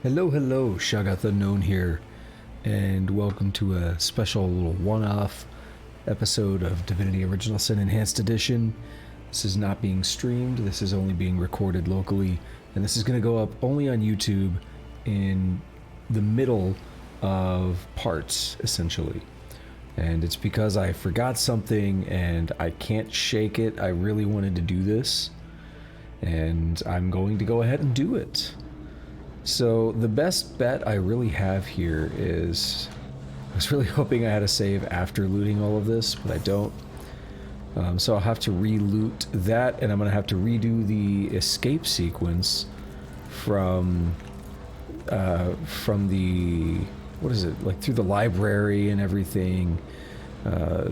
Hello, hello, Shagath Unknown here, and welcome to a special little one-off episode of Divinity Original Sin Enhanced Edition. This is not being streamed, this is only being recorded locally, and this is going to go up only on YouTube in the middle of parts, essentially. And it's because I forgot something and I can't shake it. I really wanted to do this, and I'm going to go ahead and do it. So the best bet I really have here is, I was really hoping I had a save after looting all of this, but I don't. So I'll have to re-loot that, and I'm going to have to redo the escape sequence from the, what is it, like through the library and everything,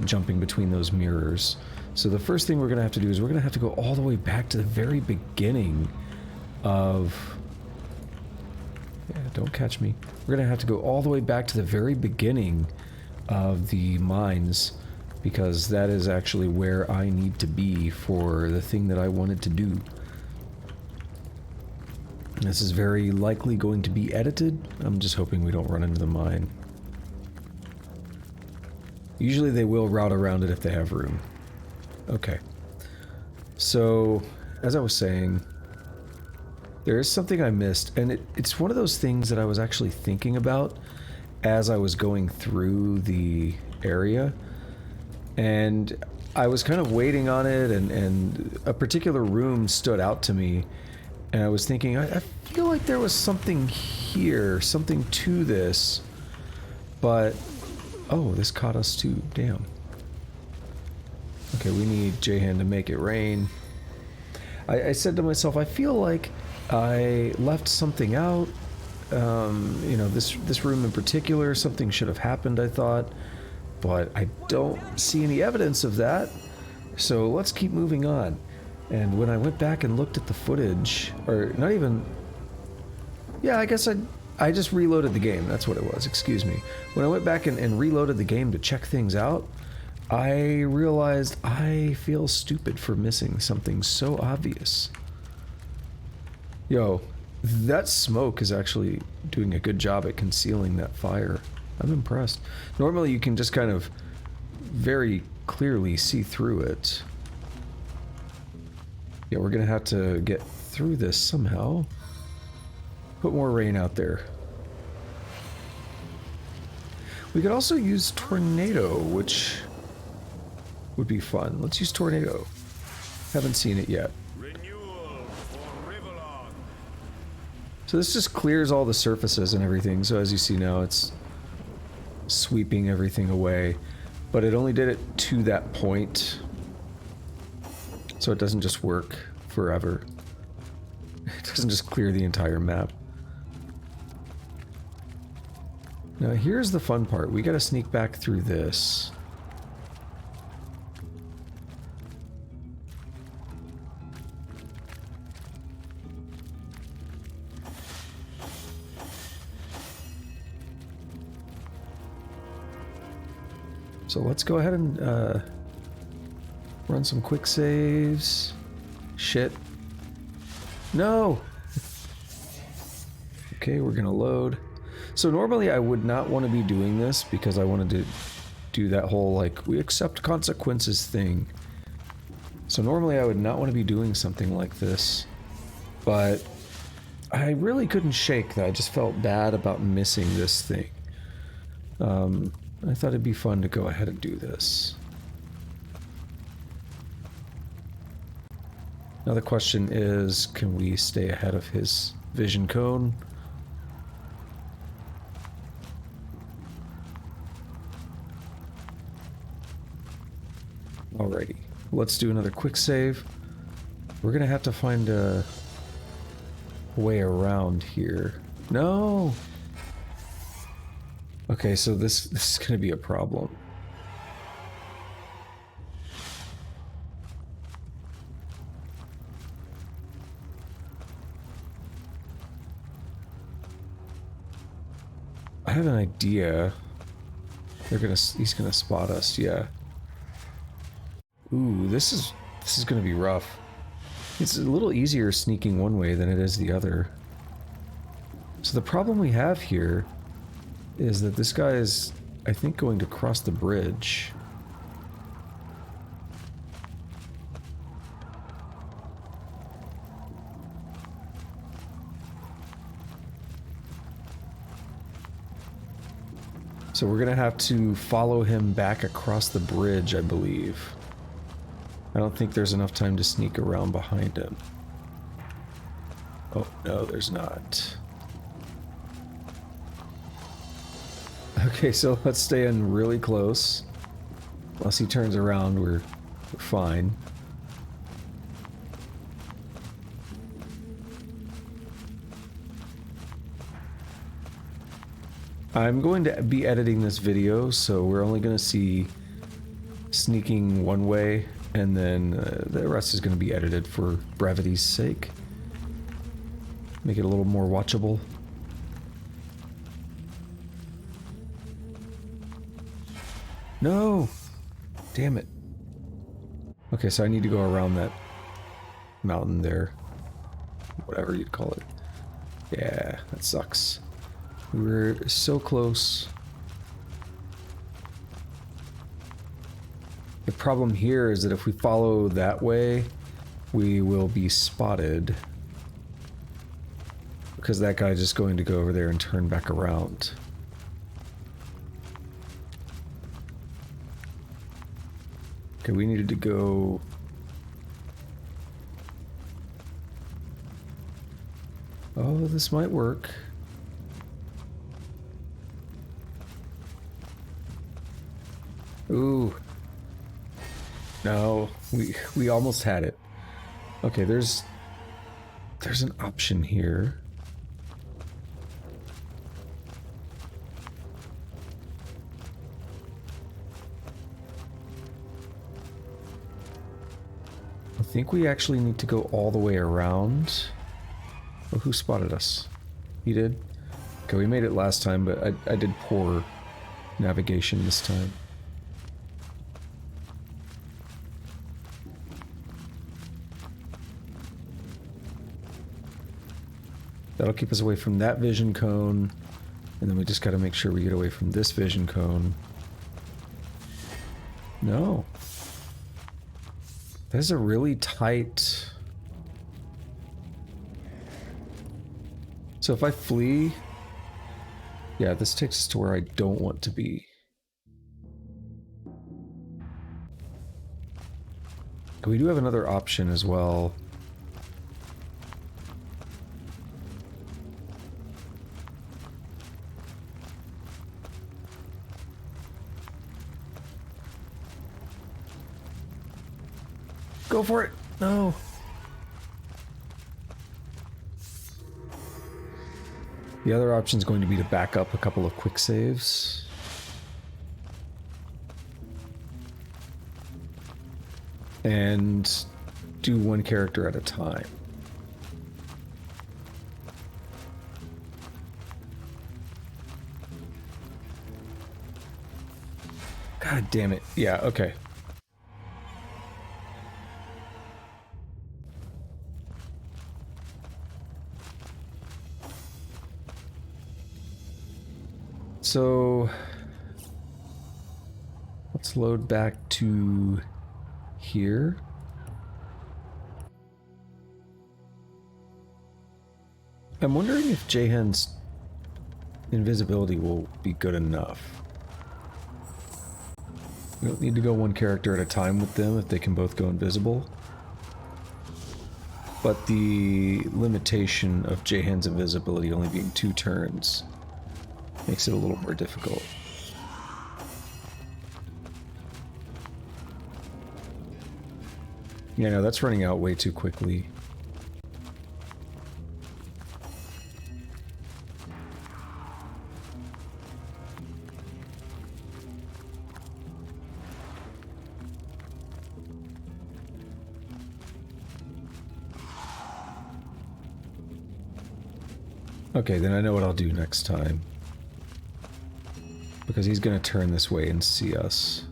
jumping between those mirrors. So the first thing we're going to have to do is we're going to have to go all the way back to the very beginning of... Yeah, don't catch me. We're gonna have to go all the way back to the very beginning of the mines, because that is actually where I need to be for the thing that I wanted to do. This is very likely going to be edited. I'm just hoping we don't run into the mine. Usually they will route around it if they have room. Okay. So, as I was saying, there is something I missed, and it's one of those things that I was actually thinking about as I was going through the area, and I was kind of waiting on it, and a particular room stood out to me, and I was thinking, I feel like there was something here, something to this, but, oh, this caught us too, damn. Okay, we need Jahan to make it rain. I said to myself, I feel like I left something out. You know, this room in particular, something should have happened, I thought, but I don't see any evidence of that, so let's keep moving on. And when I went back and looked at the footage, or not even... Yeah, I guess I just reloaded the game, that's what it was, excuse me. When I went back and reloaded the game to check things out, I realized I feel stupid for missing something so obvious. Yo, that smoke is actually doing a good job at concealing that fire. I'm impressed. Normally you can just kind of very clearly see through it. Yeah, we're gonna have to get through this somehow. Put more rain out there. We could also use Tornado, which would be fun. Let's use Tornado. Haven't seen it yet. So this just clears all the surfaces and everything, so as you see now it's sweeping everything away, but it only did it to that point, so it doesn't just work forever. It doesn't just clear the entire map. Now here's the fun part, we gotta sneak back through this. So let's go ahead and run some quick saves. Shit. No! Okay, we're gonna load. So normally I would not want to be doing this because I wanted to do that whole, like, we accept consequences thing. So normally I would not want to be doing something like this. But I really couldn't shake that. I just felt bad about missing this thing. I thought it'd be fun to go ahead and do this. Now the question is, can we stay ahead of his vision cone? Alrighty, let's do another quick save. We're gonna have to find a way around here. No! Okay, so this is gonna be a problem. I have an idea. He's gonna spot us, yeah. Ooh, this is gonna be rough. It's a little easier sneaking one way than it is the other. So the problem we have here is that this guy is, I think, going to cross the bridge. So we're gonna have to follow him back across the bridge, I believe. I don't think there's enough time to sneak around behind him. Oh, no, there's not. Okay, so let's stay in really close. Unless he turns around, we're fine. I'm going to be editing this video, so we're only going to see sneaking one way, and then the rest is going to be edited for brevity's sake. Make it a little more watchable. No! Damn it. Okay, so I need to go around that mountain there. Whatever you'd call it. Yeah, that sucks. We were so close. The problem here is that if we follow that way, we will be spotted. Because that guy's just going to go over there and turn back around. Okay, we needed to go... Oh, this might work. Ooh. No, we almost had it. Okay, there's an option here. I think we actually need to go all the way around. Oh, who spotted us? You did? Okay, we made it last time, but I did poor navigation this time. That'll keep us away from that vision cone, and then we just gotta make sure we get away from this vision cone. No. There's a really tight... So if I flee... Yeah, this takes us to where I don't want to be. We do have another option as well. Go for it! No! The other option is going to be to back up a couple of quick saves. And do one character at a time. God damn it. Yeah, okay. So let's load back to here. I'm wondering if Jahan's invisibility will be good enough. We don't need to go one character at a time with them if they can both go invisible. But the limitation of Jahan's invisibility only being 2 turns makes it a little more difficult. Yeah, no, that's running out way too quickly. Okay, then I know what I'll do next time. Because he's going to turn this way and see us.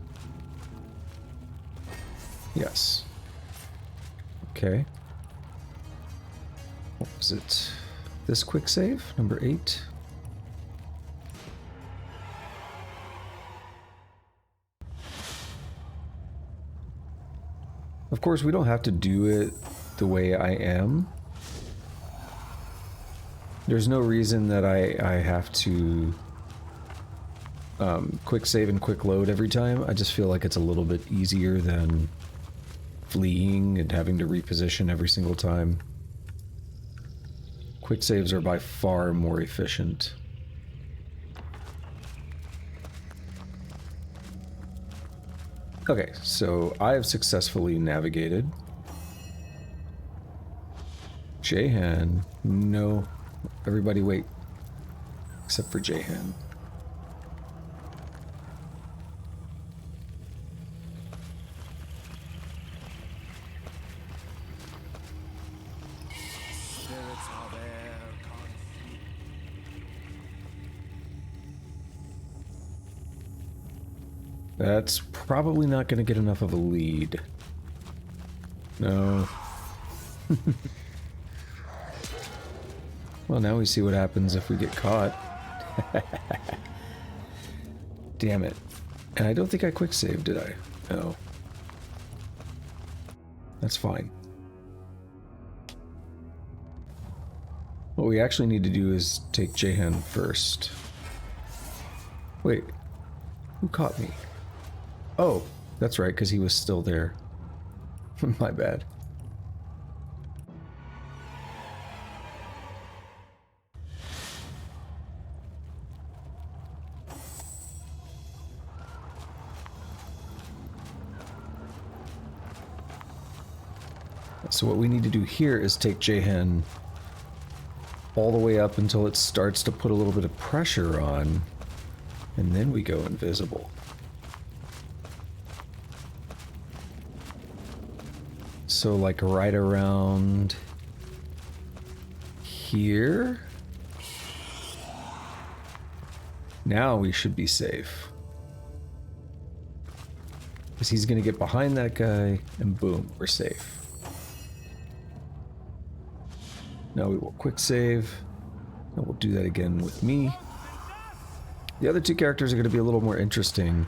Yes. Okay. What was it? this quick save, number 8. Of course, we don't have to do it the way I am. There's no reason that I have to quick save and quick load every time. I just feel like it's a little bit easier than fleeing and having to reposition every single time. Quick saves are by far more efficient. Okay, so I have successfully navigated. Jahan, no. Everybody wait. Except for Jahan. That's probably not going to get enough of a lead. No. Well, now we see what happens if we get caught. Damn it. And I don't think I quick saved, did I? No. That's fine. What we actually need to do is take Jahan first. Wait. Who caught me? Oh, that's right, because he was still there. My bad. So what we need to do here is take Jahan all the way up until it starts to put a little bit of pressure on, and then we go invisible. So like right around here. Now we should be safe. Because he's going to get behind that guy and boom, we're safe. Now we will quick save. And we'll do that again with me. The other two characters are going to be a little more interesting,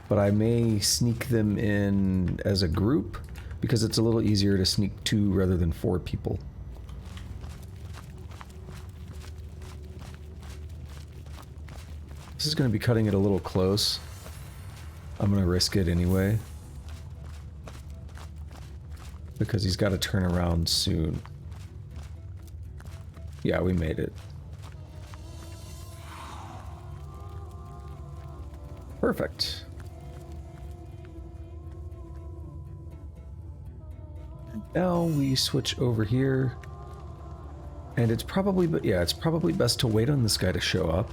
but I may sneak them in as a group because it's a little easier to sneak 2 rather than 4 people. This is going to be cutting it a little close. I'm going to risk it anyway, because he's got to turn around soon. Yeah, we made it. Perfect. Now we switch over here. And it's probably, yeah, it's probably best to wait on this guy to show up.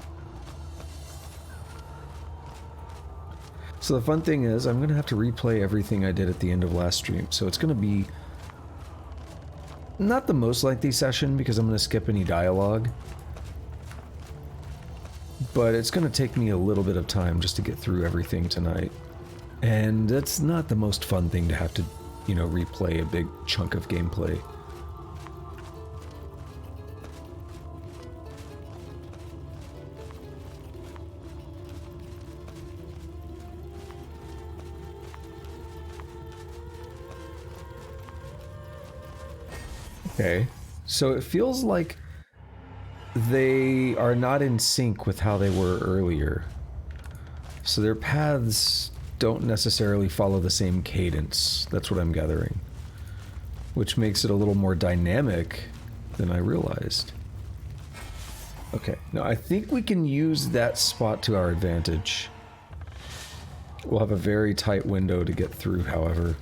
So the fun thing is, I'm going to have to replay everything I did at the end of last stream. So it's going to be not the most lengthy session because I'm going to skip any dialogue. But it's going to take me a little bit of time just to get through everything tonight. And that's not the most fun thing to have to, you know, replay a big chunk of gameplay. Okay, so it feels like they are not in sync with how they were earlier. So their paths don't necessarily follow the same cadence. That's what I'm gathering. Which makes it a little more dynamic than I realized. Okay, now I think we can use that spot to our advantage. We'll have a very tight window to get through, however.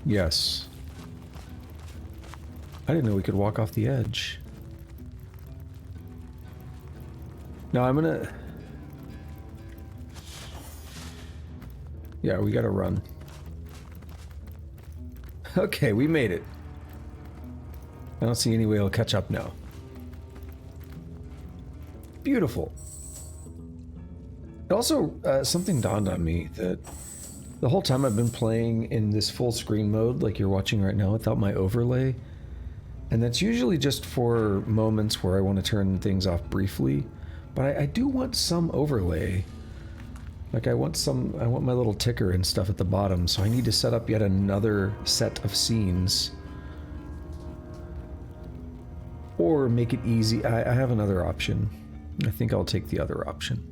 Yes. I didn't know we could walk off the edge. Now I'm gonna... Yeah, we gotta run. Okay, we made it. I don't see any way I'll catch up now. Beautiful. It also, something dawned on me that the whole time I've been playing in this full screen mode, like you're watching right now, without my overlay, and that's usually just for moments where I want to turn things off briefly, but I do want some overlay. Like I want my little ticker and stuff at the bottom, so I need to set up yet another set of scenes. Or make it easy. I have another option. I think I'll take the other option.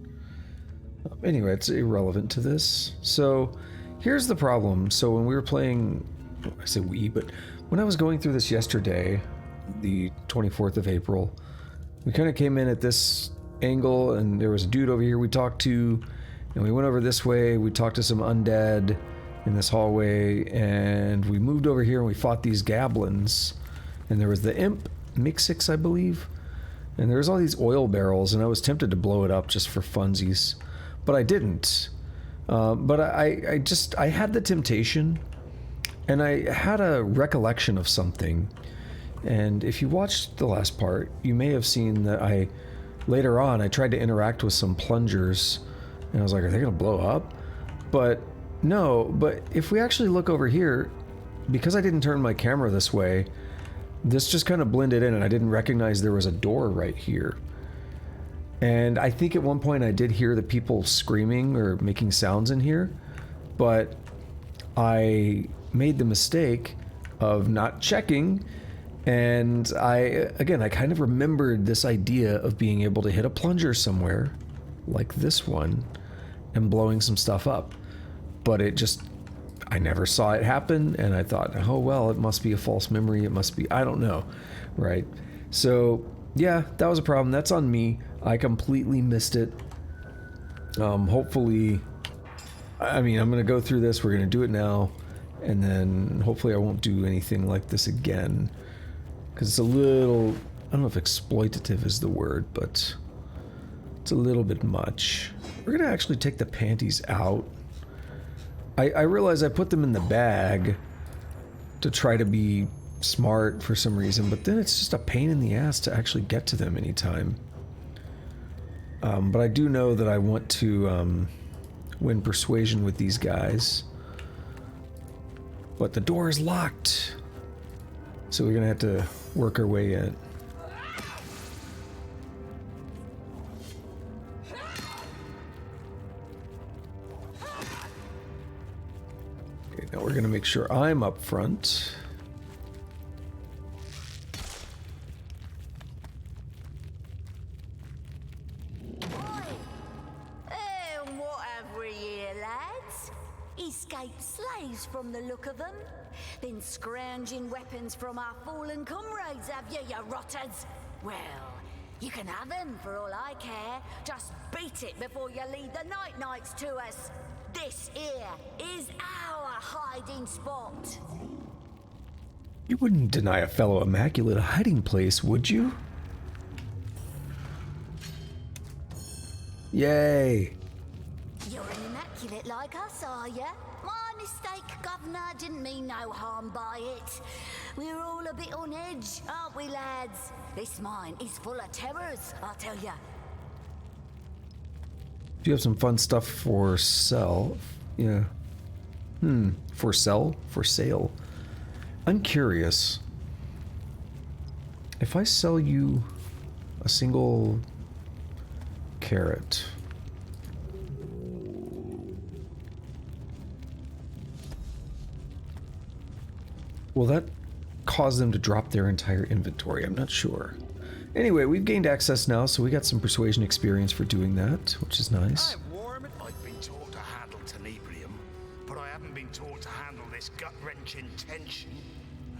Anyway, it's irrelevant to this. So, here's the problem. So when we were playing, I say we, but when I was going through this yesterday, the 24th of April, we kind of came in at this angle, and there was a dude over here we talked to, and we went over this way, we talked to some undead in this hallway, and we moved over here and we fought these goblins, and there was the imp, Mixix, I believe, and there was all these oil barrels, and I was tempted to blow it up just for funsies, but I didn't. But I had the temptation, and I had a recollection of something. And if you watched the last part, you may have seen that later on, I tried to interact with some plungers, and I was like, are they gonna blow up? But no, but if we actually look over here, because I didn't turn my camera this way, this just kind of blended in, and I didn't recognize there was a door right here. And I think at one point I did hear the people screaming or making sounds in here, but I made the mistake of not checking, and I kind of remembered this idea of being able to hit a plunger somewhere, like this one, and blowing some stuff up. But I never saw it happen, and I thought, oh well, it must be a false memory, it must be, I don't know, right? So, yeah, that was a problem. That's on me. I completely missed it. Hopefully, I mean, I'm gonna go through this, we're gonna do it now, and then hopefully I won't do anything like this again, because it's a little, I don't know if exploitative is the word, but it's a little bit much. We're gonna actually take the panties out. I realize I put them in the bag to try to be smart for some reason, but then it's just a pain in the ass to actually get to them anytime. But I do know that I want to win persuasion with these guys. But the door is locked, so we're gonna have to work our way in. Okay, now we're gonna make sure I'm up front. Escaped slaves from the look of them. Been scrounging weapons from our fallen comrades, have you, you rotters? Well, you can have them for all I care. Just beat it before you lead the night knights to us. This here is our hiding spot. You wouldn't deny a fellow immaculate a hiding place, would you? Yay! You're an immaculate like us, are ya? My mistake, Governor. Didn't mean no harm by it. We're all a bit on edge, aren't we, lads? This mine is full of terrors, I'll tell ya. Do you have some fun stuff for sale? Yeah. For sale? For sale. I'm curious. If I sell you a single carrot, will that cause them to drop their entire inventory? I'm not sure. Anyway, we've gained access now, so we got some persuasion experience for doing that, which is nice. I've been taught to handle tenebrium, but I haven't been taught to handle this gut-wrenching tension.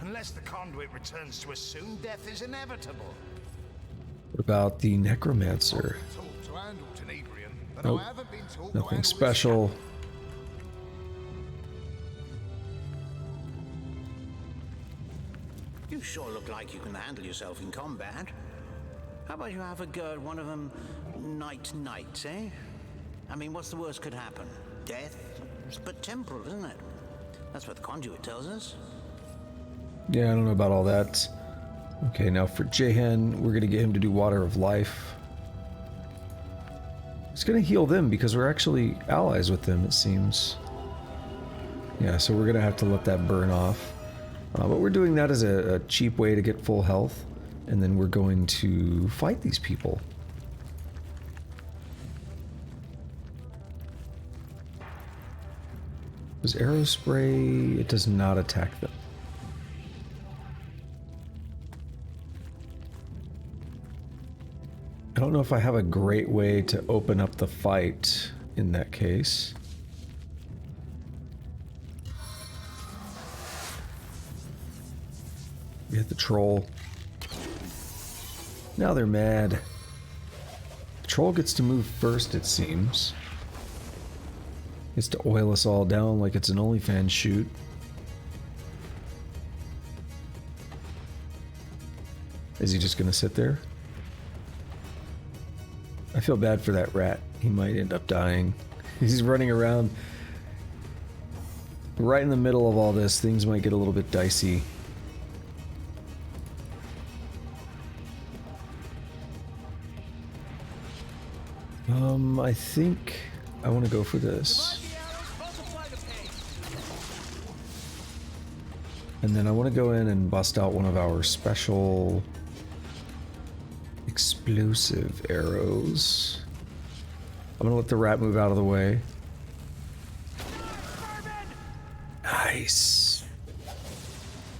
Unless the conduit returns to us soon, death is inevitable. What about the necromancer? Nope, nothing special. You sure look like you can handle yourself in combat. How about you have a go at one of them nights, eh? I mean, what's the worst could happen? Death? It's but temporal, isn't it? That's what the conduit tells us. Yeah, I don't know about all that. Okay, now for Jehan, we're gonna get him to do Water of Life. It's gonna heal them because we're actually allies with them, it seems. Yeah, so we're gonna have to let that burn off. But we're doing that as a cheap way to get full health. And then we're going to fight these people. Does arrow spray? It does not attack them. I don't know if I have a great way to open up the fight in that case. We hit the troll. Now they're mad. The troll gets to move first, it seems. Gets to oil us all down like it's an OnlyFans shoot. Is he just gonna sit there? I feel bad for that rat. He might end up dying. He's running around. Right in the middle of all this, things might get a little bit dicey. I think I want to go for this. And then I want to go in and bust out one of our special explosive arrows. I'm gonna let the rat move out of the way. Nice.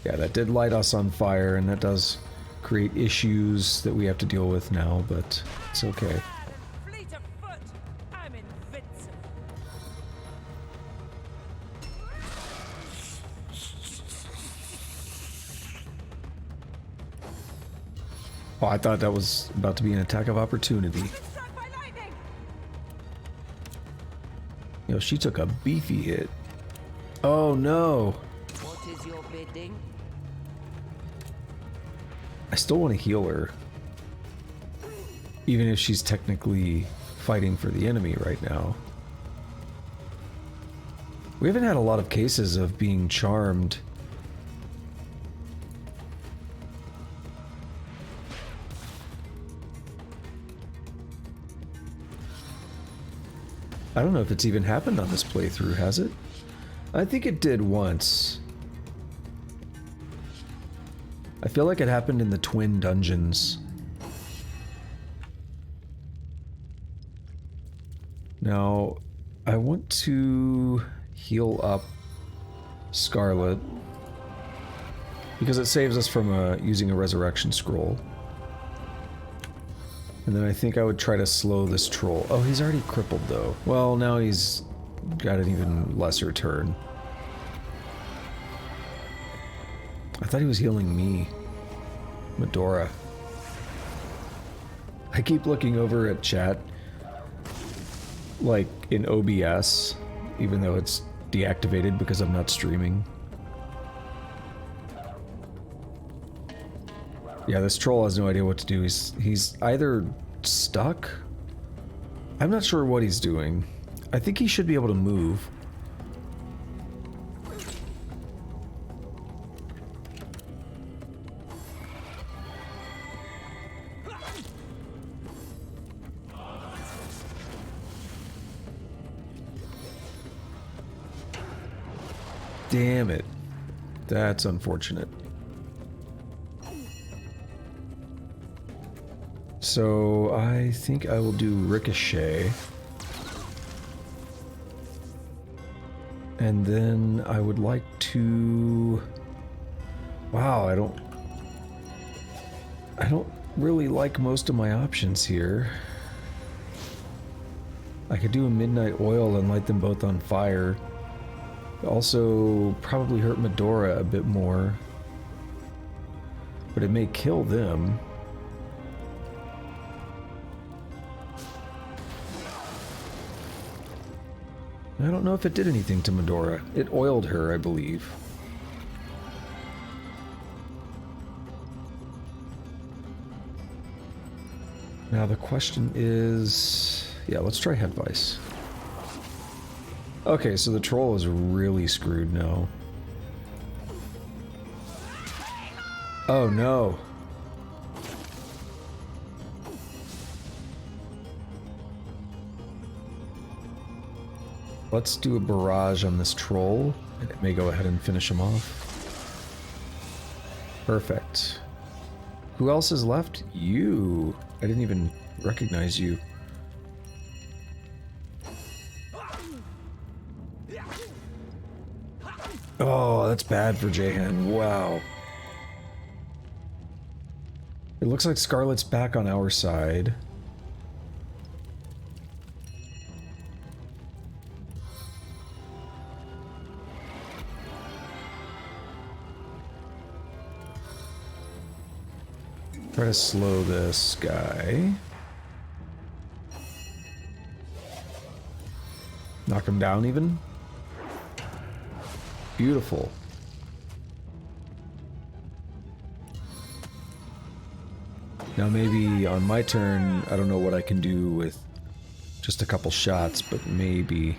Yeah, that did light us on fire, and that does create issues that we have to deal with now, but it's okay. Oh, I thought that was about to be an attack of opportunity. Yo, she took a beefy hit. Oh no! What is your bidding? I still want to heal her. Even if she's technically fighting for the enemy right now. We haven't had a lot of cases of being charmed. I don't know if it's even happened on this playthrough, has it? I think it did once. I feel like it happened in the Twin Dungeons. Now, I want to heal up Scarlet because it saves us from using a resurrection scroll. And then I think I would try to slow this troll. Oh, he's already crippled though. Well, now he's got an even lesser turn. I thought he was healing me. Medora. I keep looking over at chat, like in OBS, even though it's deactivated because I'm not streaming. Yeah, this troll has no idea what to do. He's either stuck? I'm not sure what he's doing. I think he should be able to move. Damn it. That's unfortunate. So I think I will do Ricochet. And then I would like to... Wow, I don't really like most of my options here. I could do a Midnight Oil and light them both on fire. Also, probably hurt Medora a bit more. But it may kill them. I don't know if it did anything to Medora. It oiled her, I believe. Now the question is... Yeah, let's try Head Vice. Okay, so the troll is really screwed now. Oh no. Let's do a barrage on this troll, and it may go ahead and finish him off. Perfect. Who else is left? You. I didn't even recognize you. Oh, that's bad for Jahan. Wow. It looks like Scarlet's back on our side. Try to slow this guy. Knock him down even. Beautiful. Now maybe on my turn, I don't know what I can do with just a couple shots, but maybe...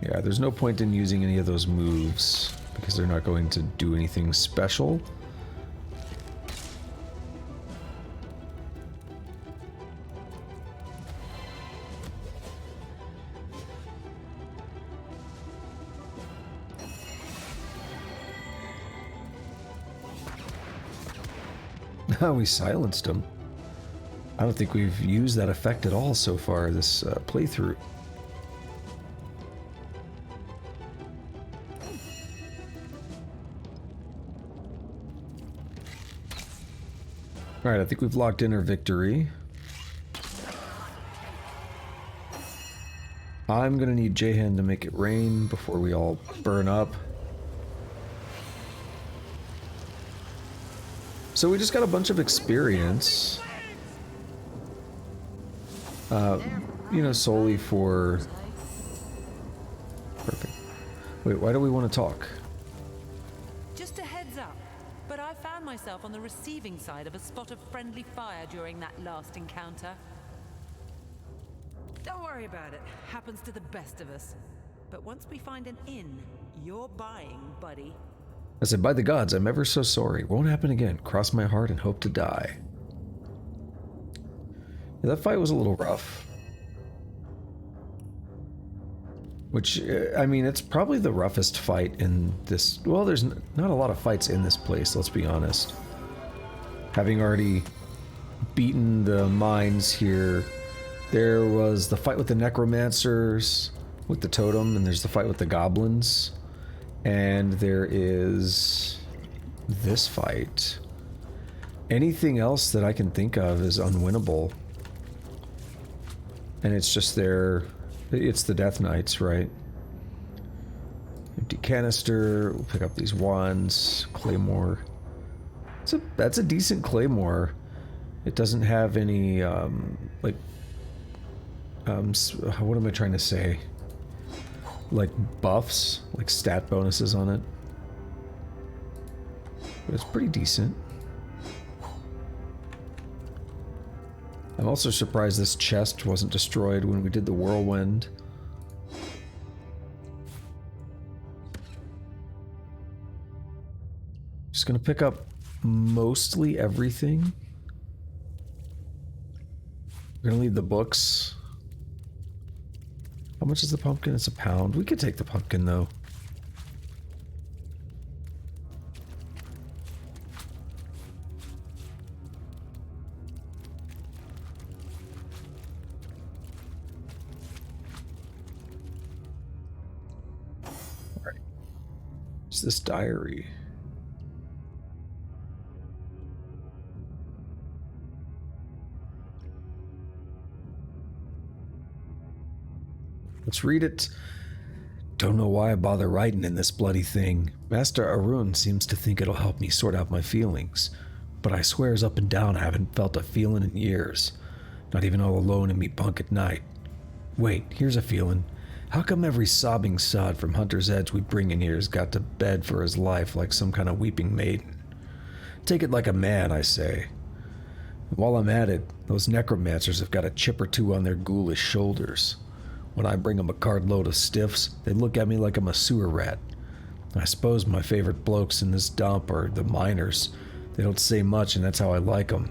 Yeah, there's no point in using any of those moves, because they're not going to do anything special. We silenced him. I don't think we've used that effect at all so far this playthrough. Alright, I think we've locked in our victory. I'm gonna need Jahan to make it rain before we all burn up. So we just got a bunch of experience. You know, solely for... Perfect. Wait, why do we want to talk? Just a heads up, but I found myself on the receiving side of a spot of friendly fire during that last encounter. Don't worry about it. Happens to the best of us. But once we find an inn, you're buying, buddy. I said, by the gods, I'm ever so sorry. Won't happen again. Cross my heart and hope to die. Yeah, that fight was a little rough. Which, I mean, it's probably the roughest fight in this... Well, there's not a lot of fights in this place, let's be honest. Having already beaten the mines here, there was the fight with the necromancers, with the totem, and there's the fight with the goblins. And there is this fight. Anything else that I can think of is unwinnable. And it's just there. It's the Death Knights, right? Empty canister. We'll pick up these wands. Claymore. That's a decent claymore. It doesn't have any, what am I trying to say? Like buffs, like stat bonuses on it. But it's pretty decent. I'm also surprised this chest wasn't destroyed when we did the whirlwind. Just gonna pick up mostly everything. We're gonna leave the books. How much is the pumpkin? It's £1. We could take the pumpkin, though. Alright. What's this diary? Let's read it. Don't know why I bother writing in this bloody thing. Master Arun seems to think it'll help me sort out my feelings. But I swears up and down I haven't felt a feeling in years. Not even all alone in me bunk at night. Wait, here's a feeling. How come every sobbing sod from Hunter's Edge we bring in here's got to bed for his life like some kind of weeping maiden? Take it like a man, I say. While I'm at it, those necromancers have got a chip or two on their ghoulish shoulders. When I bring them a cartload of stiffs, they look at me like I'm a sewer rat. I suppose my favorite blokes in this dump are the miners. They don't say much and that's how I like them.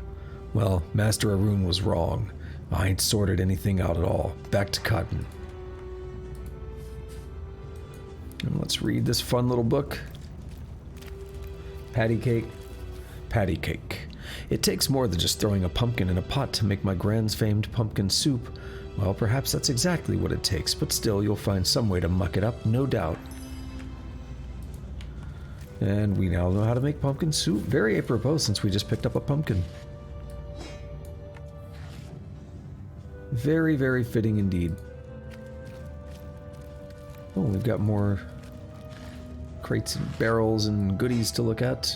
Well, Master Arun was wrong. I ain't sorted anything out at all. Back to cutting. And let's read this fun little book. Patty cake. Patty cake. It takes more than just throwing a pumpkin in a pot to make my grand's famed pumpkin soup. Well, perhaps that's exactly what it takes, but still, you'll find some way to muck it up, no doubt. And we now know how to make pumpkin soup. Very apropos, since we just picked up a pumpkin. Very, very fitting indeed. Oh, we've got more crates and barrels and goodies to look at.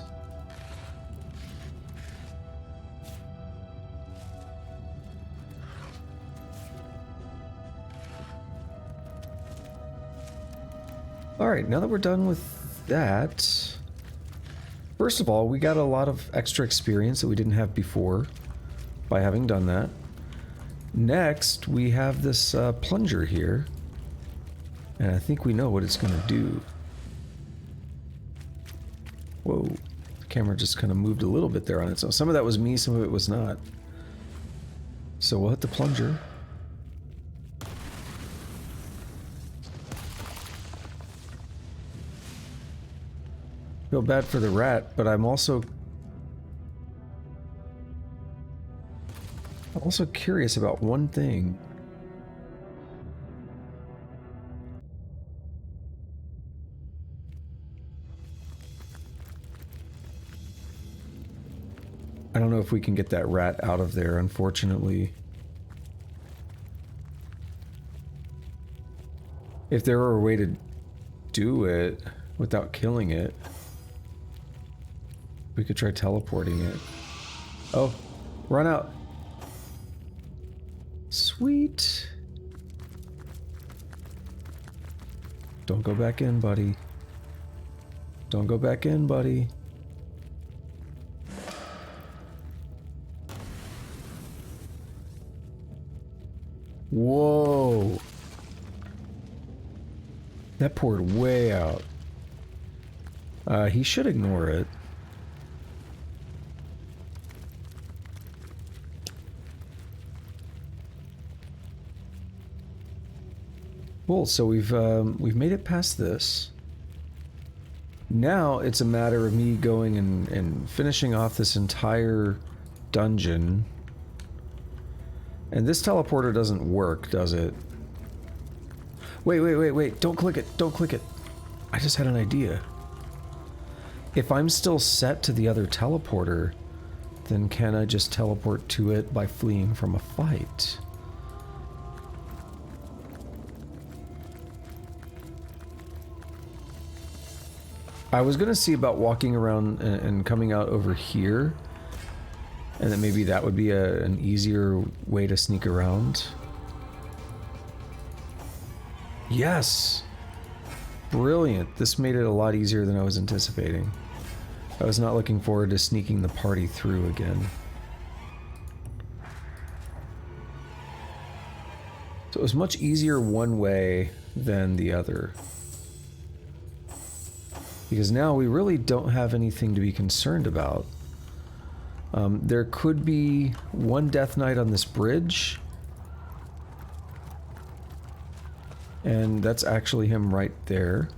Alright, now that we're done with that, first of all, we got a lot of extra experience that we didn't have before by having done that. Next, we have this plunger here, and I think we know what it's going to do. Whoa, the camera just kind of moved a little bit there on its own. Some of that was me, some of it was not. So we'll hit the plunger. Feel bad for the rat, but I'm also curious about one thing. I don't know if we can get that rat out of there, unfortunately. If there were a way to do it without killing it, we could try teleporting it. Oh, run out. Sweet. Don't go back in, buddy. Don't go back in, buddy. Whoa. That poured way out. He should ignore it. Cool, so we've made it past this. Now it's a matter of me going and finishing off this entire dungeon. And this teleporter doesn't work, does it? Wait, don't click it, don't click it. I just had an idea. If I'm still set to the other teleporter, then can I just teleport to it by fleeing from a fight? I was gonna see about walking around and coming out over here, and then maybe that would be an easier way to sneak around. Yes! Brilliant. This made it a lot easier than I was anticipating. I was not looking forward to sneaking the party through again. So it was much easier one way than the other. Because now we really don't have anything to be concerned about. There could be one Death Knight on this bridge. And that's actually him right there.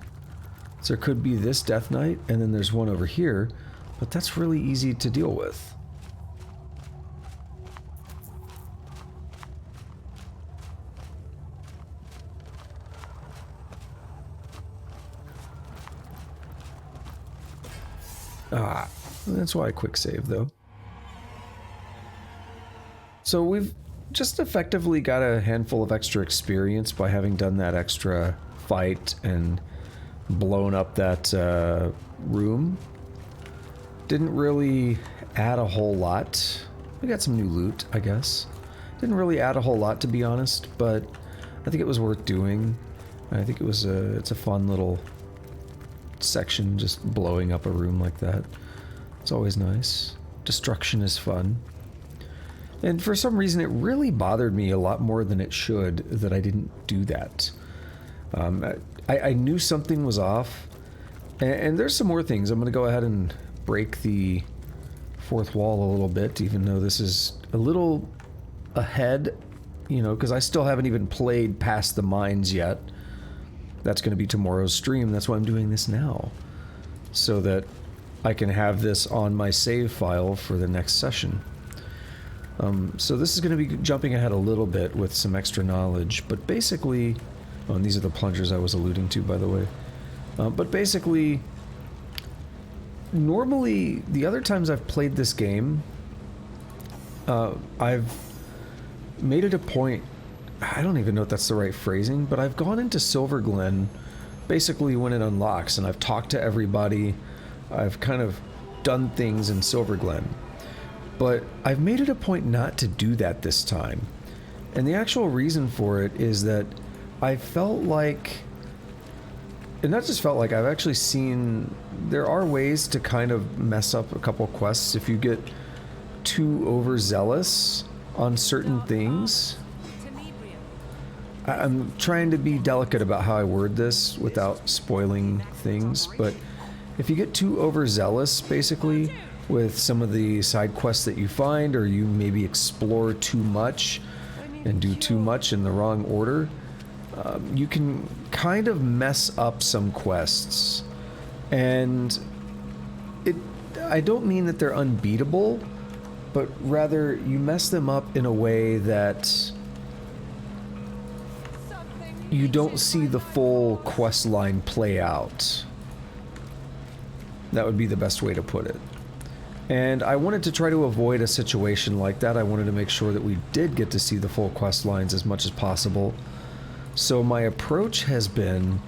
So there could be this Death Knight, and then there's one over here. But that's really easy to deal with. Ah, that's why I quick save though. So we've just effectively got a handful of extra experience by having done that extra fight and blown up that room. Didn't really add a whole lot. We got some new loot, I guess. Didn't really add a whole lot, to be honest, but I think it was worth doing. I think it was it's a fun little section, just blowing up a room like that. It's always nice. Destruction is fun. And for some reason it really bothered me a lot more than it should that I didn't do that. I knew something was off, and there's some more things. I'm going to go ahead and break the fourth wall a little bit, even though this is a little ahead you know, because I still haven't even played past the mines yet. That's going to be tomorrow's stream. That's why I'm doing this now, so that I can have this on my save file for the next session. So this is going to be jumping ahead a little bit with some extra knowledge, but basically... Oh, and these are the plungers I was alluding to, by the way. But basically, normally, the other times I've played this game, I've made it a point... I don't even know if that's the right phrasing, but I've gone into Silver Glen basically when it unlocks, and I've talked to everybody. I've kind of done things in Silver Glen. But I've made it a point not to do that this time. And the actual reason for it is that I felt like, and not just felt like, I've actually seen there are ways to kind of mess up a couple quests if you get too overzealous on certain things. I'm trying to be delicate about how I word this without spoiling things, but if you get too overzealous, basically, with some of the side quests that you find, or you maybe explore too much and do too much in the wrong order, you can kind of mess up some quests. And I don't mean that they're unbeatable, but rather you mess them up in a way that you don't see the full quest line play out. That would be the best way to put it. And I wanted to try to avoid a situation like that. I wanted to make sure that we did get to see the full quest lines as much as possible. So my approach has been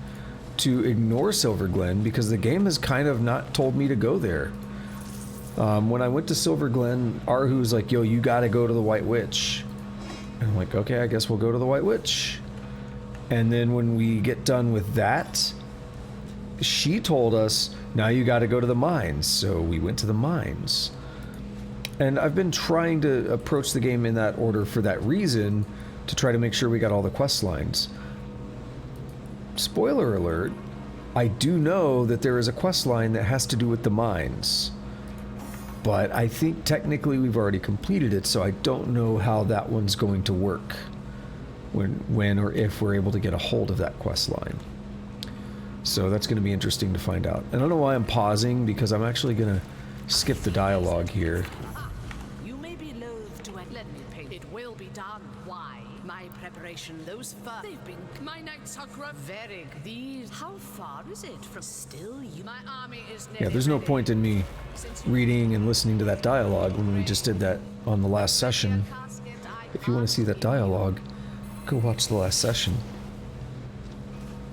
to ignore Silver Glen because the game has kind of not told me to go there. When I went to Silver Glen, Arhu's like, yo, you gotta go to the White Witch. And I'm like, okay, I guess we'll go to the White Witch. And then when we get done with that, she told us, now you gotta go to the mines. So we went to the mines. And I've been trying to approach the game in that order for that reason, to try to make sure we got all the quest lines. Spoiler alert, I do know that there is a quest line that has to do with the mines. But I think technically we've already completed it, so I don't know how that one's going to work. When or if we're able to get a hold of that quest line. So that's going to be interesting to find out. And I don't know why I'm pausing, because I'm actually going to skip the dialogue here. You may be loath to let me paint. It will be done. Why? My preparation, those they've been. My nights are very. These. How far is it from? Still, you. My army is. Yeah, there's no point in me reading and listening to that dialogue when we just did that on the last session. If you want to see that dialogue, go watch the last session.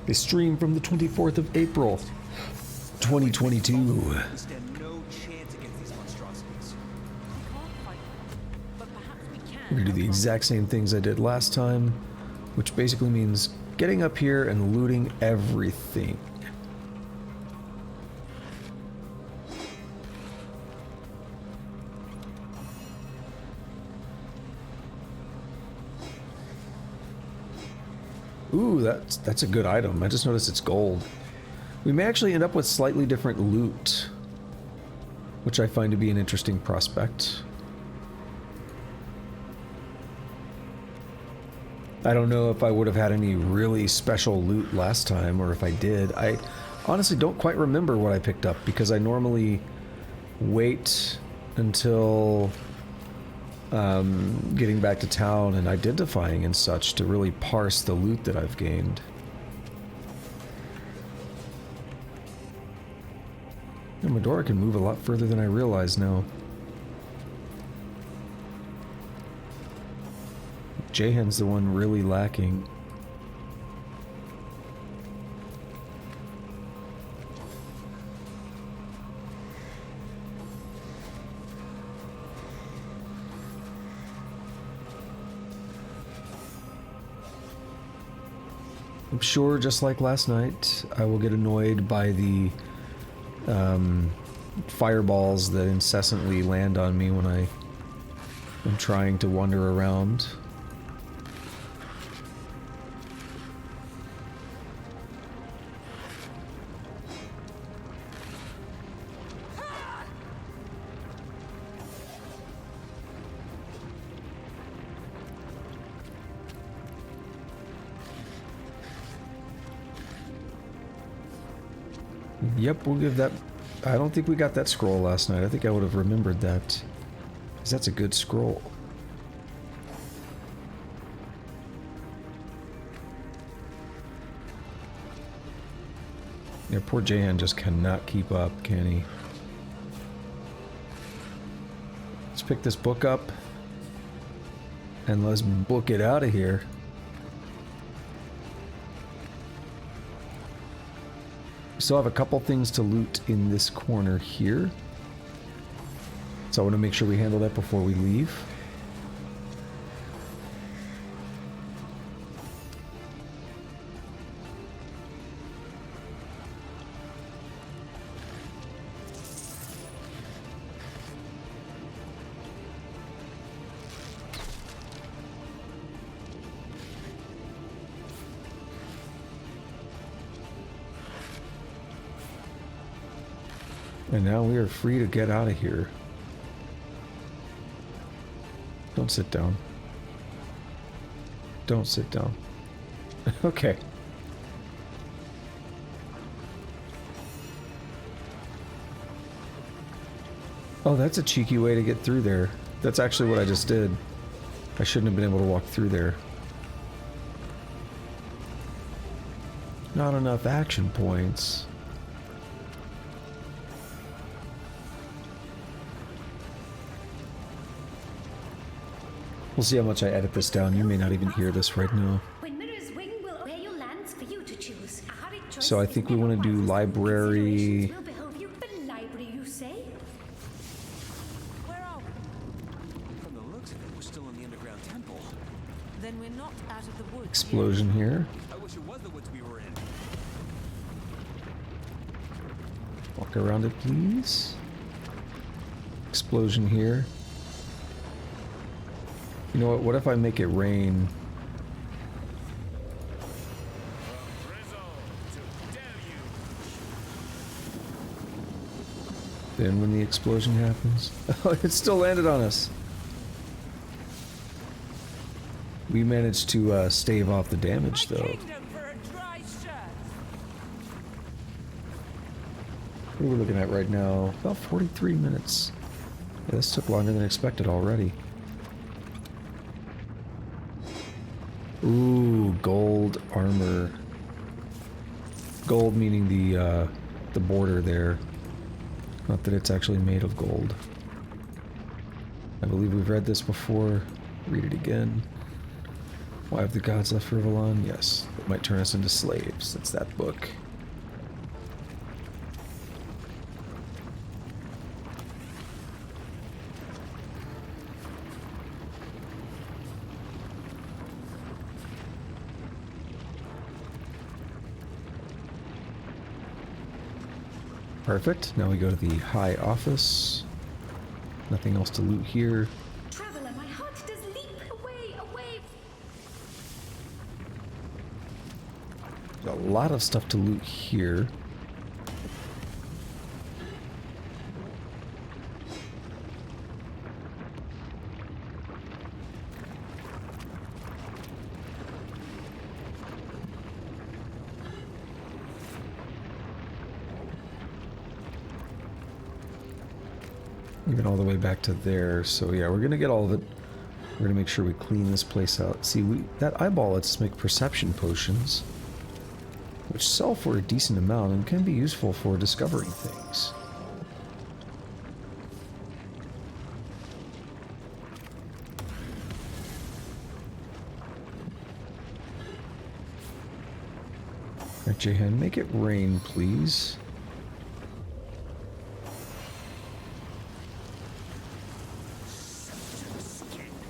They stream from the 24th of April, 2022. We're gonna do the exact same things I did last time, which basically means getting up here and looting everything. Ooh, that's a good item. I just noticed it's gold. We may actually end up with slightly different loot, which I find to be an interesting prospect. I don't know if I would have had any really special loot last time, or if I did. I honestly don't quite remember what I picked up, because I normally wait until getting back to town and identifying and such to really parse the loot that I've gained. And Medora can move a lot further than I realize now. Jahan's the one really lacking. I'm sure, just like last night, I will get annoyed by the fireballs that incessantly land on me when I am trying to wander around. Yep, we'll give that... I don't think we got that scroll last night. I think I would have remembered that. Because that's a good scroll. Yeah, poor Jahan just cannot keep up, can he? Let's pick this book up. And let's book it out of here. We still have a couple things to loot in this corner here. So I want to make sure we handle that before we leave. And now we are free to get out of here. Don't sit down. Don't sit down. Okay. Oh, that's a cheeky way to get through there. That's actually what I just did. I shouldn't have been able to walk through there. Not enough action points. We'll see how much I edit this down. You may not even hear this right now. So I think we want to do library. Where are we? From the looks of it, we're still in the underground temple. Then we're not out of the woods. Explosion here. I wish it was the woods we were in. Walk around it, please. Explosion here. You know what if I make it rain? Then when the explosion happens... Oh, it still landed on us! We managed to stave off the damage, though. What are we looking at right now? About 43 minutes. Yeah, this took longer than expected already. Ooh, gold armor. Gold meaning the border there. Not that it's actually made of gold. I believe we've read this before. Read it again. Why have the gods left Rivalon? Yes, it might turn us into slaves. It's that book. Perfect. Now we go to the high office. Nothing else to loot here. Traveler, my heart does leap away, away. There's a lot of stuff to loot here. Even all the way back to there. So yeah, we're gonna get all of it. We're gonna make sure we clean this place out. See, that eyeball lets us make perception potions, which sell for a decent amount and can be useful for discovering things. Alright, Jahan, make it rain, please.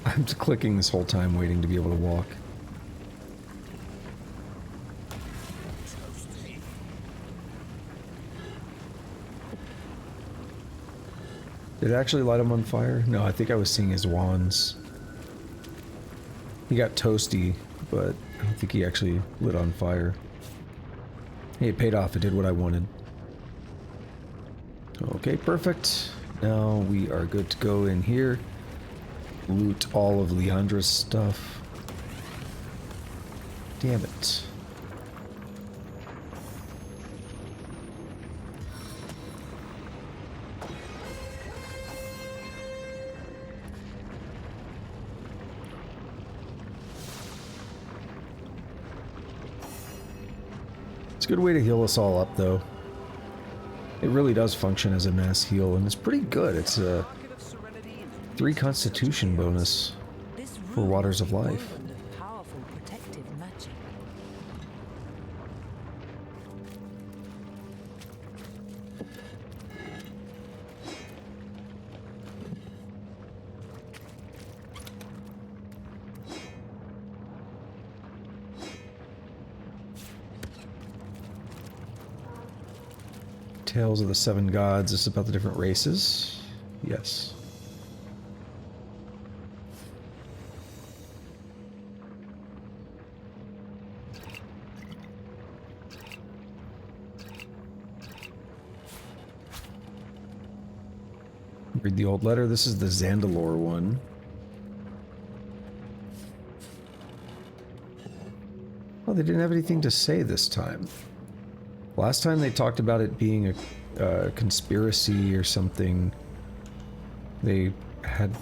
I'm just clicking this whole time waiting to be able to walk. Did it actually light him on fire? No, I think I was seeing his wands. He got toasty, but I don't think he actually lit on fire. Hey, it paid off. It did what I wanted. Okay, perfect. Now we are good to go in here. Loot all of Leandra's stuff. Damn it. It's a good way to heal us all up, though. It really does function as a mass heal, and it's pretty good. It's a 3 Constitution bonus This for room Waters must of be Life. woven of powerful protective magic. Tales of the Seven Gods. This is about the different races. Yes. Read the old letter. This is the Zandalore one. Oh, they didn't have anything to say this time. Last time they talked about it being a conspiracy or something. They had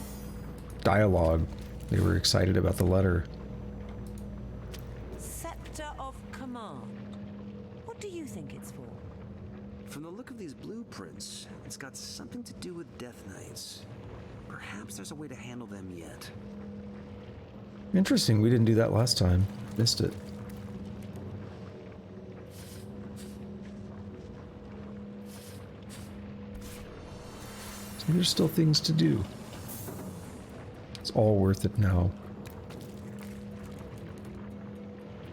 dialogue. They were excited about the letter. Scepter of Command. What do you think it's for? From the look of these blueprints, it's got something to do with Death Knights. Perhaps there's a way to handle them yet. Interesting, we didn't do that last time. Missed it. So there's still things to do. It's all worth it now.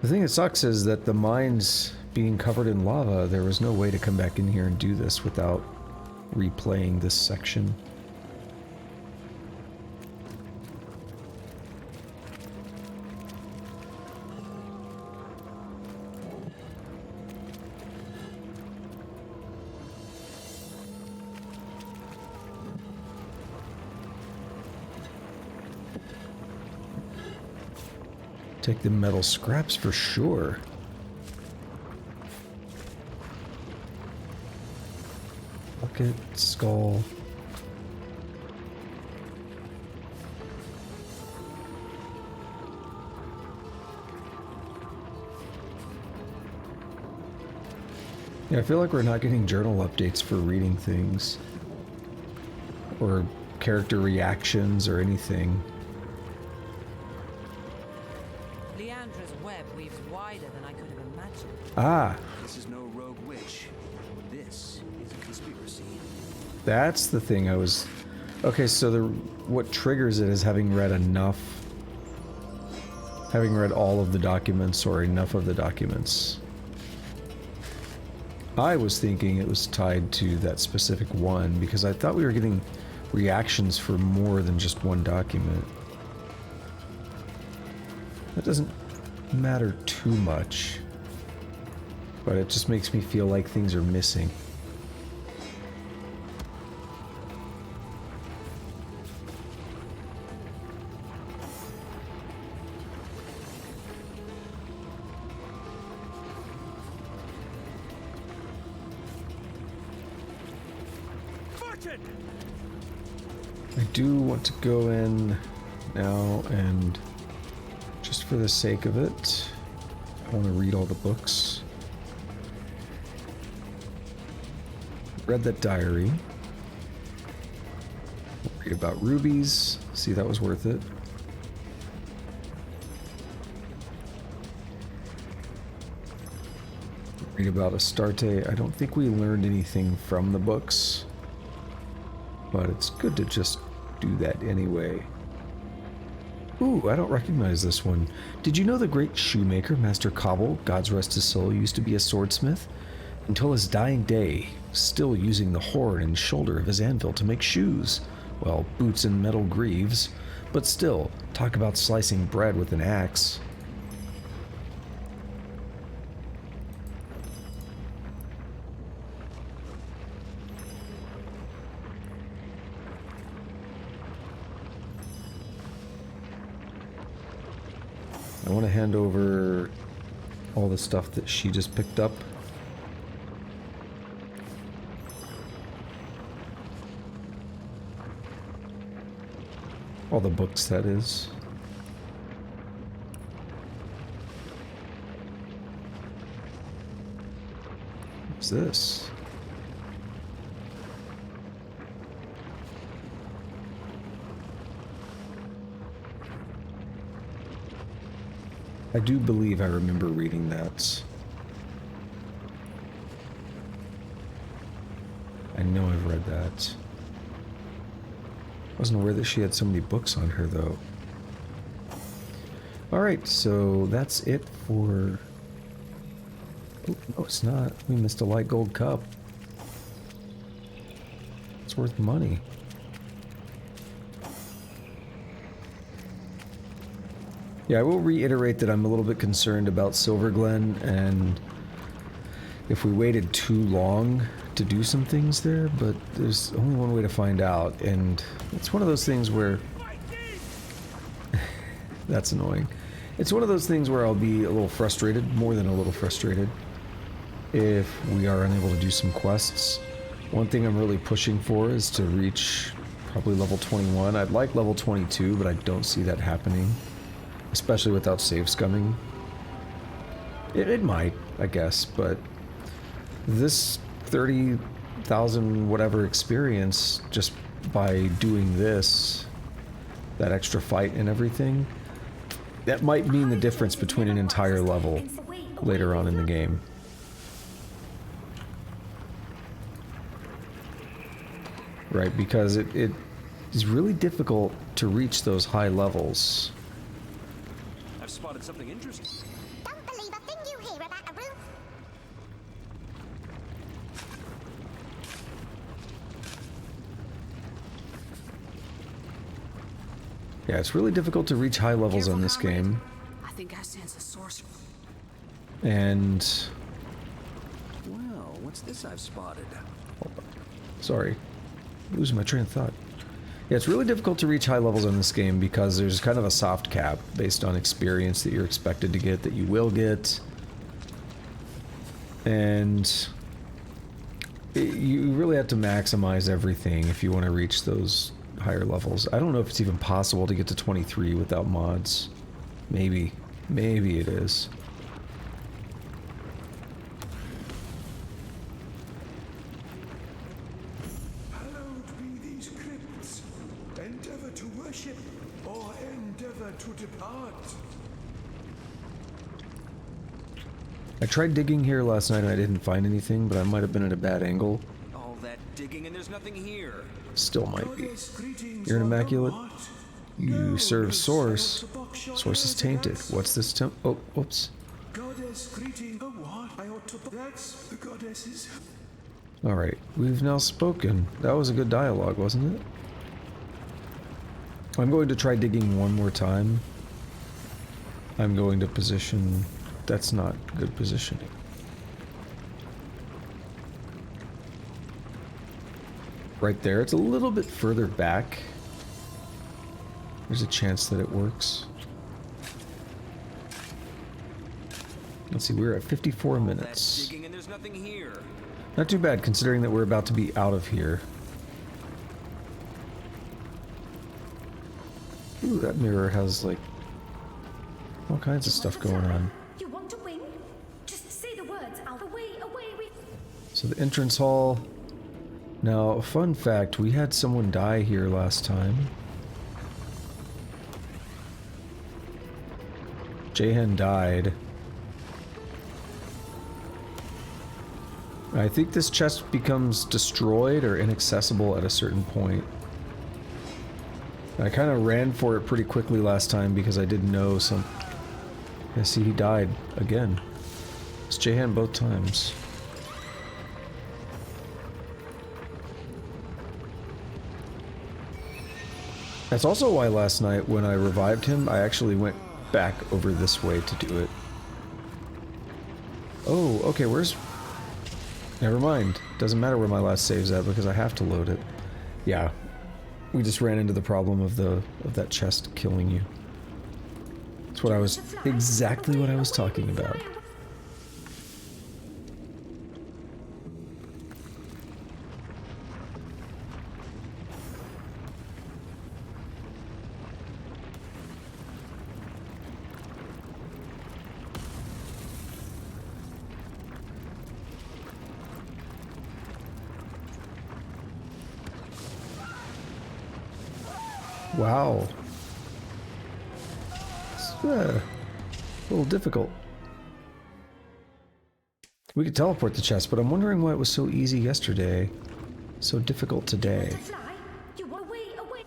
The thing that sucks is that the mines being covered in lava, there was no way to come back in here and do this without replaying this section. Take the metal scraps for sure. Bucket, skull. Yeah, I feel like we're not getting journal updates for reading things. Or character reactions or anything. Leandra's web weaves wider than I could have imagined. Ah, This is no rogue witch. This is a conspiracy. that's the thing I was... Okay, so what triggers it is having read enough... Having read all of the documents or enough of the documents. I was thinking it was tied to that specific one because I thought we were getting reactions for more than just one document. That doesn't matter too much, but it just makes me feel like things are missing. I do want to go in now and just for the sake of it, I want to read all the books. Read that diary. Read about rubies. See, that was worth it. Read about Astarte. I don't think we learned anything from the books, but it's good to just do that anyway. Ooh, I don't recognize this one. Did you know the great shoemaker, Master Cobble, God's rest his soul, used to be a swordsmith? Until his dying day, still using the horn and shoulder of his anvil to make shoes. Well, boots and metal greaves. But still, talk about slicing bread with an axe. I want to hand over all the stuff that she just picked up. All the books, that is. What's this? I do believe I remember reading that. I know I've read that. Wasn't aware that she had so many books on her, though. Alright, so that's it for... Oh, no, it's not. We missed a light gold cup. It's worth money. Yeah, I will reiterate that I'm a little bit concerned about Silver Glen, and if we waited too long to do some things there, but there's only one way to find out, and it's one of those things where... That's annoying. It's one of those things where I'll be a little frustrated, more than a little frustrated, if we are unable to do some quests. One thing I'm really pushing for is to reach probably level 21. I'd like level 22, but I don't see that happening. Especially without save scumming. It might, I guess, but this 30,000 whatever experience just by doing this, that extra fight and everything, that might mean the difference between an entire level later on in the game. Right, because it is really difficult to reach those high levels. I've spotted something interesting. Don't believe a thing you hear about a room. Yeah, it's really difficult to reach high levels on this game. I think I sense a sorcerer. And... Well, what's this I've spotted? Sorry. Losing my train of thought. Yeah, it's really difficult to reach high levels on this game because there's kind of a soft cap based on experience that you're expected to get, that you will get. And you really have to maximize everything if you want to reach those higher levels. I don't know if it's even possible to get to 23 without mods. Maybe. Maybe it is. Hallowed be these crypts. Endeavor to worship or endeavor to depart. I tried digging here last night and I didn't find anything, but I might have been at a bad angle. All that digging and there's nothing here. Still might be. You're an immaculate. You serve Source. Source is tainted. What's this temp? Oh, whoops. Goddess greeting. Oh, what? I ought to. That's the goddesses. Alright, we've now spoken. That was a good dialogue, wasn't it? I'm going to try digging one more time. I'm going to position... That's not good positioning. Right there. It's a little bit further back. There's a chance that it works. Let's see, we're at 54 minutes. Digging and there's nothing here. Not too bad, considering that we're about to be out of here. Ooh, that mirror has, like, all kinds of stuff going on. You want to win? Just say the words out. Away, away, away. So the entrance hall. Now, fun fact, we had someone die here last time. Jahan died. I think this chest becomes destroyed or inaccessible at a certain point. I kind of ran for it pretty quickly last time because I didn't know some... I see he died again. It's Jahan both times. That's also why last night when I revived him, I actually went back over this way to do it. Oh, okay, where's... Never mind. Doesn't matter where my last save's at because I have to load it. Yeah. We just ran into the problem of that chest killing you. That's what I was... Exactly what I was talking about. Wow. It's a little difficult. We could teleport the chest, but I'm wondering why it was so easy yesterday, so difficult today. To fly? You want away, away.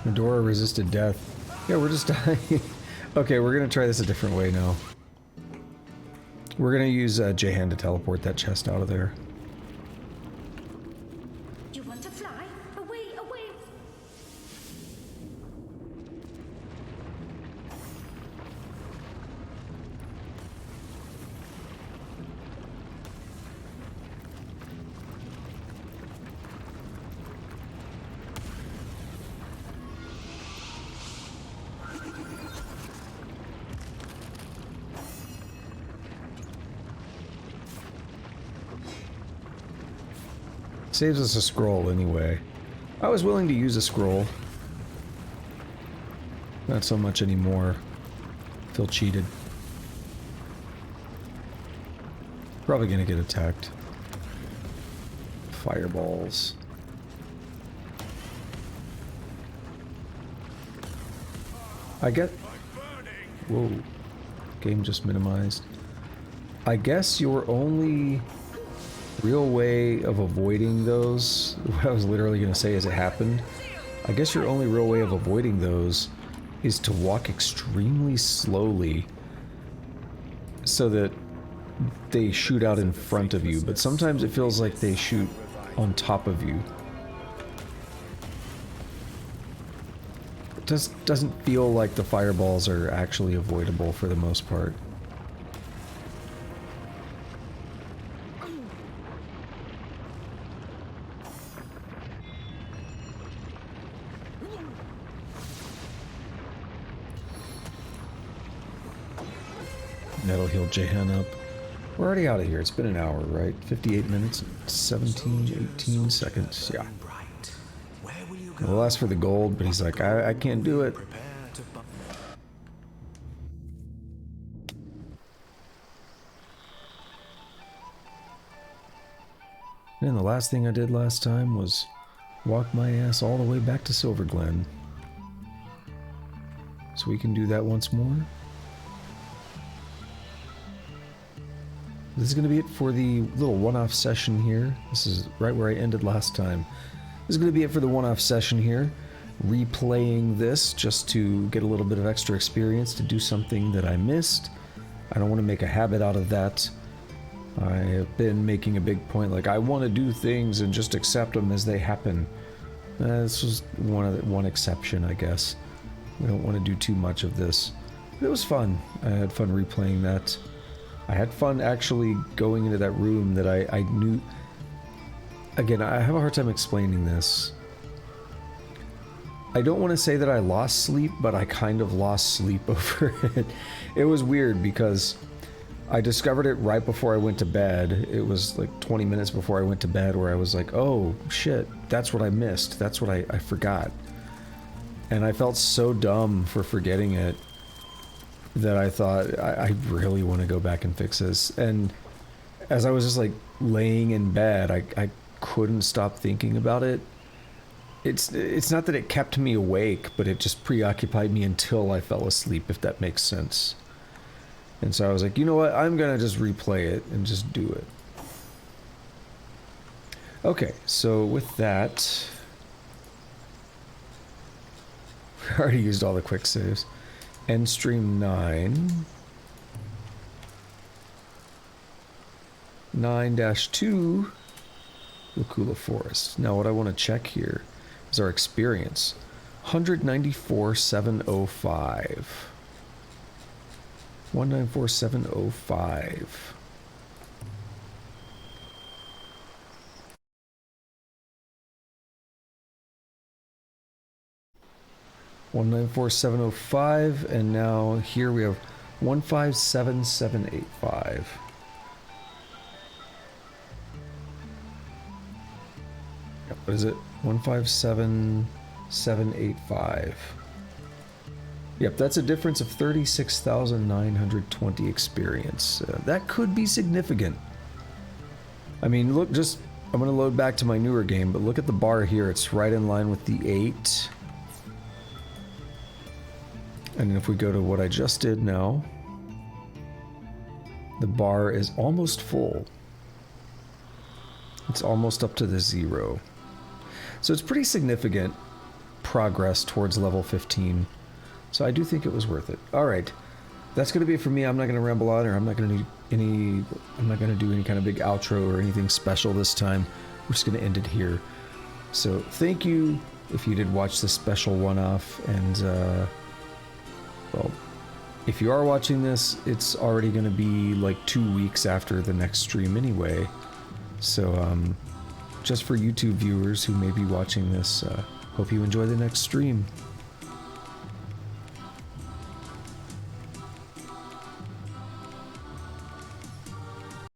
Medora resisted death. Yeah, we're just dying. Okay, we're gonna try this a different way now. We're gonna use J-Hand to teleport that chest out of there. You want to fly? Away, away. Saves us a scroll anyway. I was willing to use a scroll. Not so much anymore. Feel cheated. Probably gonna get attacked. Fireballs. I get... Whoa. Game just minimized. I guess your only real way of avoiding those... What I was literally going to say as it happened. I guess your only real way of avoiding those is to walk extremely slowly so that they shoot out in front of you. But sometimes it feels like they shoot on top of you. Doesn't feel like the fireballs are actually avoidable for the most part. That'll heal Jehan up. We're already out of here. It's been an hour, right? 58 minutes, 17, 18 seconds. Yeah. We'll ask for the gold, but he's like, I can't do it. And the last thing I did last time was walk my ass all the way back to Silverglen. So we can do that once more. This is going to be it for the little one-off session here. This is right where I ended last time. This is going to be it for the one-off session here. Replaying this just to get a little bit of extra experience to do something that I missed. I don't want to make a habit out of that. I have been making a big point, like, I want to do things and just accept them as they happen. This was one exception, I guess. We don't want to do too much of this. But it was fun. I had fun replaying that. I had fun actually going into that room that I knew... Again, I have a hard time explaining this. I don't want to say that I lost sleep, but I kind of lost sleep over it. It was weird because I discovered it right before I went to bed. It was like 20 minutes before I went to bed where I was like, oh shit, that's what I missed. That's what I forgot. And I felt so dumb for forgetting it that I thought, I really want to go back and fix this. And as I was just like laying in bed, I couldn't stop thinking about it. It's not that it kept me awake, but it just preoccupied me until I fell asleep, if that makes sense. And so I was like, you know what, I'm gonna just replay it and just do it. Okay, so with that, we already used all the quick saves. End stream 9. 9-2 Luculla Forest. Now what I want to check here is our experience. 194,705. 194,705. $194,705, and now here we have 157,785. what is it? 157785. Yep, that's a difference of 36,920 experience. That could be significant. I mean, look, I'm going to load back to my newer game, but look at the bar here. It's right in line with the 8. And if we go to what I just did now, the bar is almost full. It's almost up to the 0. So it's pretty significant progress towards level 15. So I do think it was worth it. All right, that's going to be it for me. I'm not going to ramble on, or I'm not going to do any kind of big outro or anything special this time. We're just going to end it here. So thank you if you did watch this special one-off, and well, if you are watching this, it's already going to be like 2 weeks after the next stream anyway. So just for YouTube viewers who may be watching this, hope you enjoy the next stream.